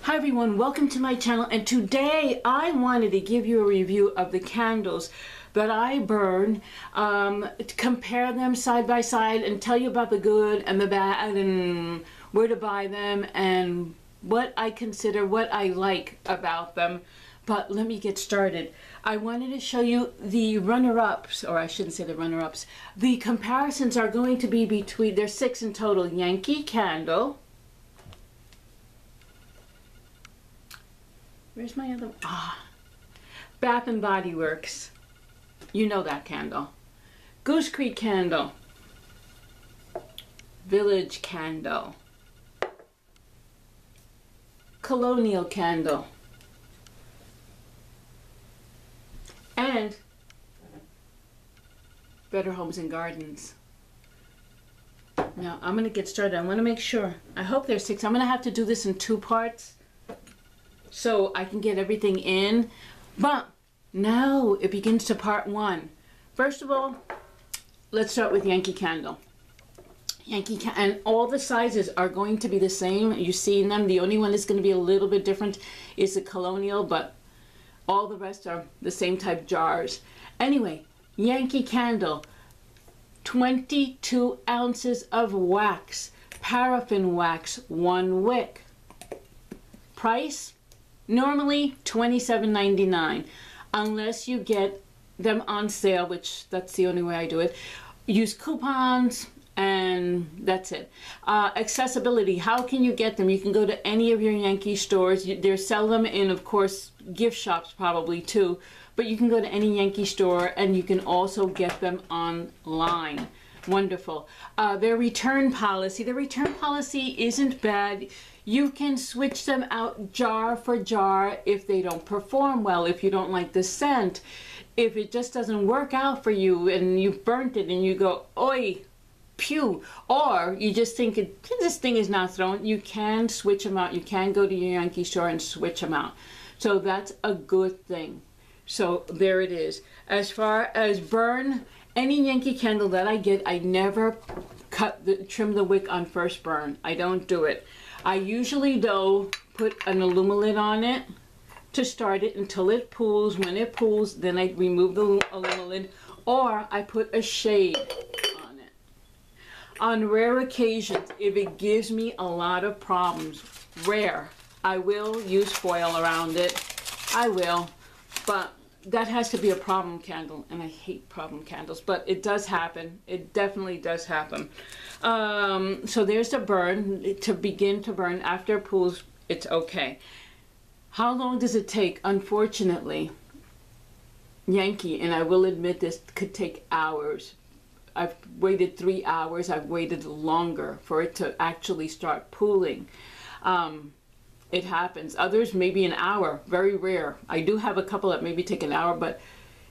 Hi everyone, welcome to my channel, and today I wanted to give you a review of the candles that I burn, compare them side by side and tell you about the good and the bad and where to buy them and what I consider, what I like about them. But let me get started. I wanted to show you the runner-ups, or I shouldn't say the runner-ups. The comparisons are going to be between, there's 6 in total: Yankee candle. Where's my other one? Bath and Body Works. You know that candle. Goose Creek candle. Village candle. Colonial candle. And Better Homes and Gardens. Now I'm going to get started. I want to make sure. I hope there's 6. I'm going to have to do this in 2 parts so I can get everything in. But now it begins to part 1. First of all, let's start with Yankee candle. And all the sizes are going to be the same. You've seen them. The only one that's going to be a little bit different is the Colonial, but all the rest are the same type jars. Anyway, Yankee candle, 22 ounces of wax, paraffin wax, 1 wick. Price? Normally $27.99, unless you get them on sale, which that's the only way I do it. Use coupons and that's it. Accessibility, how can you get them? You can go to any of your Yankee stores. They sell them in, of course, gift shops probably too, but you can go to any Yankee store and you can also get them online. Wonderful. Their return policy isn't bad. You can switch them out jar for jar if they don't perform well, if you don't like the scent, if it just doesn't work out for you and you've burnt it and you go, oi, pew, or you just think this thing is not thrown. You can switch them out. You can go to your Yankee store and switch them out. So that's a good thing. So there it is. As far as burn, any Yankee candle that I get, I never trim the wick on first burn. I don't do it. I usually though put an aluminum lid on it to start it until it pools. When it pools, then I remove the aluminum lid, or I put a shade on it. On rare occasions, if it gives me a lot of problems, I will use foil around it. I will, but that has to be a problem candle, and I hate problem candles, but it does happen. It definitely does happen. So there's the burn. To begin to burn after it pools, it's okay. How long does it take? Unfortunately, Yankee, and I will admit this, could take hours. I've waited 3 hours. I've waited longer for it to actually start pooling. It happens. Others maybe an hour, very rare. I do have a couple that maybe take an hour, but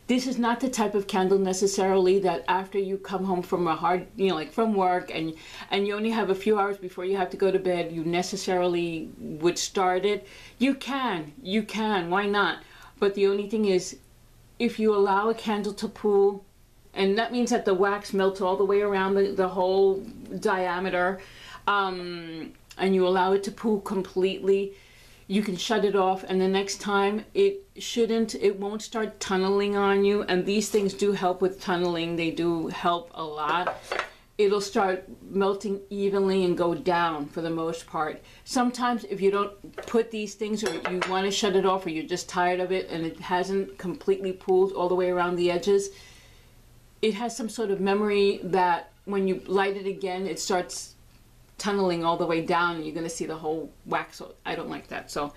this is not the type of candle necessarily that after you come home from a hard, like from work and you only have a few hours before you have to go to bed, you necessarily would start it. You can, why not? But the only thing is, if you allow a candle to pool, and that means that the wax melts all the way around the whole diameter, and you allow it to pool completely, you can shut it off, and the next time it won't start tunneling on you. And these things do help with tunneling. They do help a lot. It'll start melting evenly and go down for the most part. Sometimes if you don't put these things, or you want to shut it off, or you're just tired of it and it hasn't completely pooled all the way around the edges, it has some sort of memory that when you light it again, it starts tunneling all the way down and you're going to see the whole wax. So I don't like that. So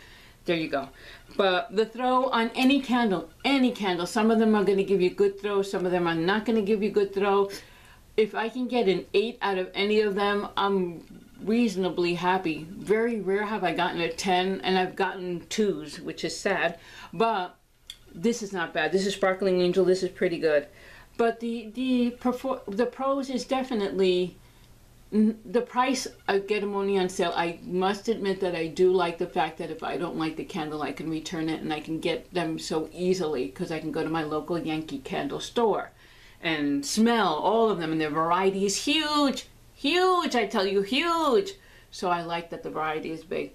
there you go. But the throw on any candle, some of them are going to give you good throw, some of them are not going to give you good throw. If I can get an 8 out of any of them, I'm reasonably happy. Very rare have I gotten a 10, and I've gotten 2s, which is sad, but this is not bad. This is Sparkling Angel. This is pretty good. But the pros is definitely the price. I get them only on sale. I must admit that I do like the fact that if I don't like the candle, I can return it, and I can get them so easily because I can go to my local Yankee candle store and smell all of them, and their variety is huge, I tell you, huge. So I like that the variety is big.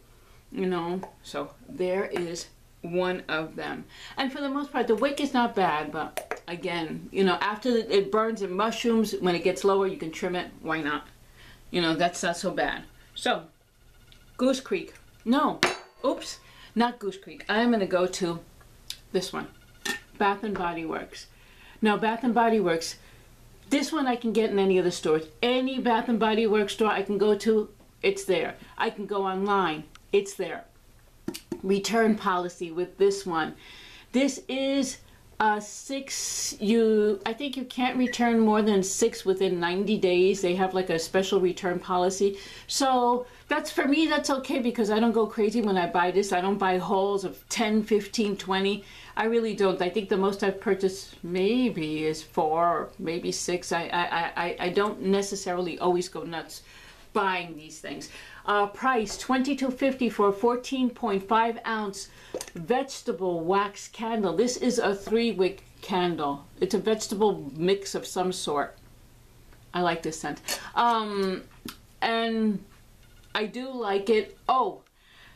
you know. So there is one of them. And for the most part, the wick is not bad, but again, you know, after it burns and mushrooms, when it gets lower, you can trim it. Why not? You know, that's not so bad. So, Goose Creek. No, oops, not Goose Creek. I'm going to go to this one, Bath & Body Works. Now, Bath & Body Works, this one I can get in any of the stores. Any Bath & Body Works store I can go to, it's there. I can go online, it's there. Return policy with this one. This is a 6, I think you can't return more than 6 within 90 days. They have like a special return policy. So that's, for me, that's okay, because I don't go crazy when I buy this. I don't buy hauls of 10, 15, 20. I really don't. I think the most I've purchased maybe is 4 or maybe 6. I don't necessarily always go nuts buying these things. Price $22.50 for a 14.5 ounce vegetable wax candle. This is a 3-wick candle. It's a vegetable mix of some sort. I like this scent. And I do like it. Oh,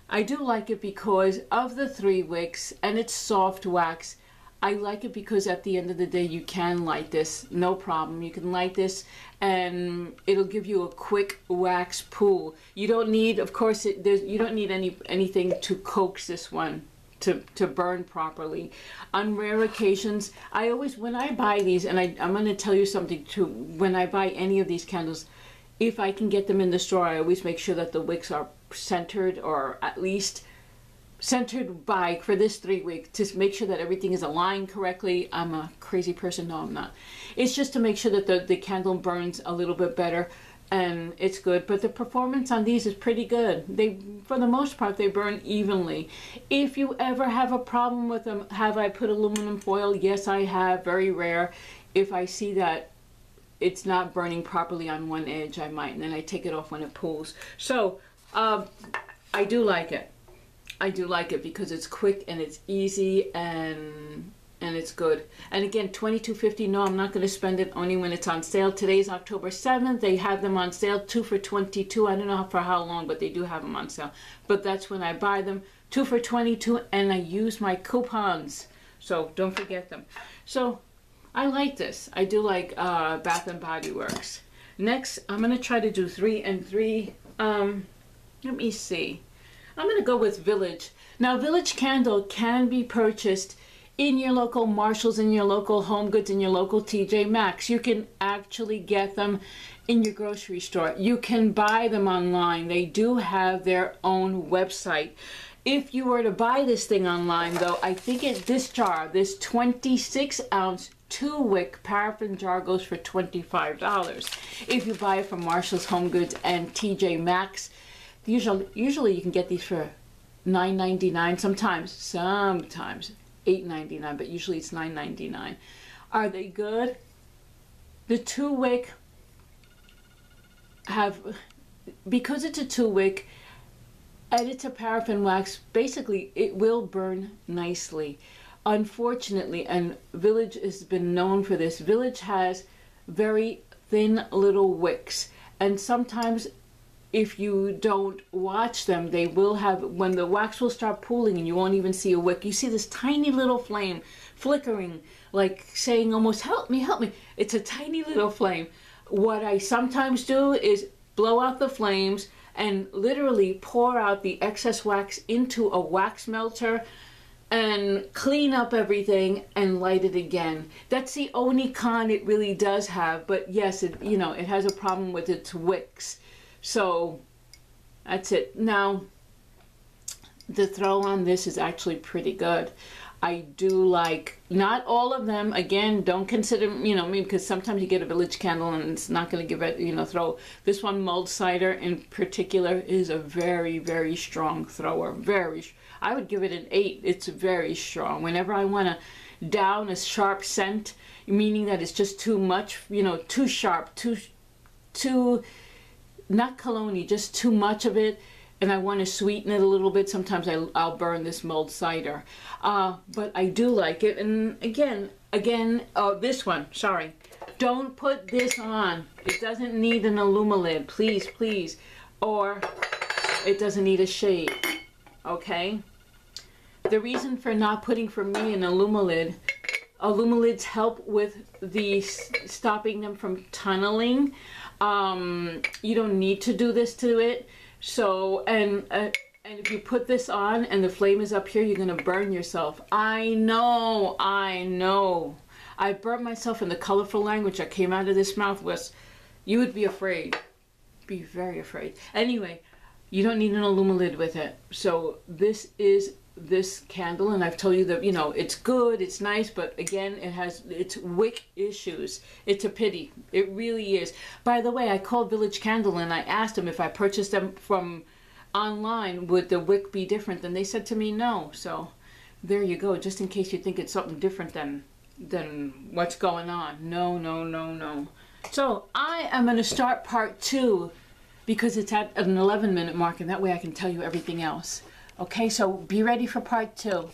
I do like it because of the 3 wicks and it's soft wax. I like it because at the end of the day you can light this, no problem. You can light this and it'll give you a quick wax pool. You don't need, of course, you don't need anything to coax this one to burn properly. On rare occasions, I always, when I buy these, and I'm going to tell you something too, when I buy any of these candles, if I can get them in the store, I always make sure that the wicks are centered, or at least centered by, for this 3-wick, to make sure that everything is aligned correctly. I'm a crazy person. No, I'm not. It's just to make sure that the candle burns a little bit better, and it's good. But the performance on these is pretty good. They, for the most part, they burn evenly. If you ever have a problem with them, have I put aluminum foil? Yes, I have. Very rare. If I see that it's not burning properly on one edge, I might, and then I take it off when it pulls. So I do like it. I do like it because it's quick and it's easy and it's good. And again, $22.50. No, I'm not going to spend it only when it's on sale. Today's October 7th. They have them on sale, 2 for $22. I don't know for how long, but they do have them on sale. But that's when I buy them, 2 for $22, and I use my coupons. So don't forget them. So I like this. I do like Bath & Body Works. Next, I'm going to try to do 3 and 3. Let me see. I'm going to go with Village. Now, Village Candle can be purchased in your local Marshalls, in your local Home Goods, in your local TJ Maxx. You can actually get them in your grocery store. You can buy them online. They do have their own website. If you were to buy this thing online, though, I think this jar, this 26-ounce 2-wick paraffin jar, goes for $25. If you buy it from Marshalls, Home Goods, and TJ Maxx, usually you can get these for $9.99, sometimes $8.99, but usually it's $9.99. Are they good? The 2-wick because it's a 2-wick and it's a paraffin wax, basically it will burn nicely. Unfortunately, and Village has been known for this, Village has very thin little wicks, and sometimes if you don't watch them, they will have, when the wax will start pooling and you won't even see a wick, you see this tiny little flame flickering, like saying almost, help me, help me. It's a tiny little flame. What I sometimes do is blow out the flames and literally pour out the excess wax into a wax melter and clean up everything and light it again. That's the only con it really does have, but yes, it has a problem with its wicks. So that's it. Now, the throw on this is actually pretty good. I do like, not all of them, again, don't consider, because sometimes you get a Village candle and it's not going to give it, throw. This one, mulled cider in particular, is a very, very strong thrower. I would give it an 8. It's very strong. Whenever I want to down a sharp scent, meaning that it's just too much, too sharp, too not Colonial, just too much of it, and I want to sweeten it a little bit, sometimes I'll burn this mulled cider. But I do like it. And again, this one, sorry. Don't put this on. It doesn't need an Aluma lid, please, please. Or it doesn't need a shade. okay? The reason for not putting, for me, an Alumilid, Alumilids help with the stopping them from tunneling. You don't need to do this to it. So, and if you put this on and the flame is up here, you're gonna burn yourself. I know. I burnt myself, and the colorful language that came out of this mouth was, you would be afraid. Be very afraid. Anyway, you don't need an Alumilid with it. So this is this candle, and I've told you that, you know, it's good, it's nice, but again, it has its wick issues. It's a pity. It really is. By the way, I called Village Candle and I asked them if I purchased them from online, would the wick be different? And they said to me no. So there you go, just in case you think it's something different than what's going on. No. So I am going to start part 2 because it's at an 11-minute mark, and that way I can tell you everything else. Okay, so be ready for part 2.